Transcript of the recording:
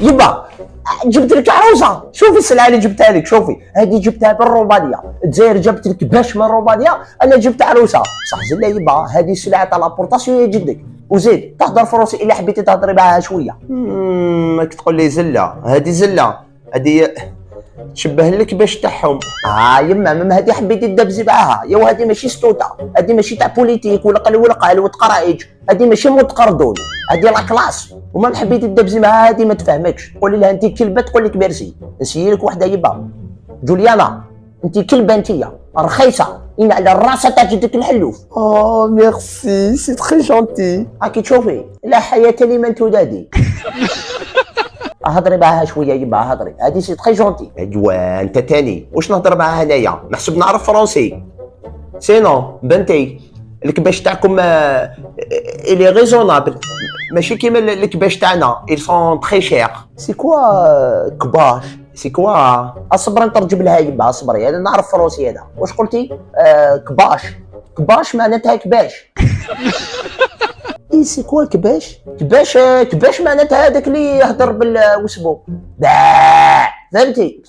يبا جبت لك عروسه، شوفي السلعه اللي جبتها لك، شوفي هذه جبتها من رومانيا، الجزائر جبت لك باش من رومانيا، انا جبت عروسه بصح زله يبا، هذه السلعه تاع لابورطاسيون يا جدك، وزيد تهضر فرنسي الا حبيتي تهضري معاها شويه. ماك تقول لي زله، هذه زله، هذه تشبه لك باش تاعهم. يما مام هذه حبيتي تدبزي معاها، يا هذه ماشي ستوطه، هذه ماشي تاع بوليتيك ولا قال ولا قال وتقرايج، هذه ماشي متقردون، هذه لا كلاس، وما حبيتي تدبزي معاها هذه ما تفهمكش، تقولي لها انت كلبه تقول لك ميرسي. نسيي لك وحده يبا، جوليانا انت كلبه، انتيا رخيصه، إن على الراس تاع جدك الحلوف. ميرسي سي تري جونتي. هاكي تشوفي لا حياه لمن تنادي. هضري معاها شويه يبا، هضري، هادي سي تري جونتي. ايوا انت تاني واش نهضر معاها هنايا، نحسب نعرف فرونسي، سينو بنتي الكباش تاعكم الي ريزونابل، ماشي كيما الكباش تاعنا ils sont très chers. سي كوا كباش، سي كوا اصبر نترجم لها يبا، اصبري انا نعرف فرونسي هذا. واش قلتي؟ كباش، كباش معناتها كباش. اي سي كوا كباش؟ كباش كباش معناتها هذاك اللي يهضر واسمو فهمتي؟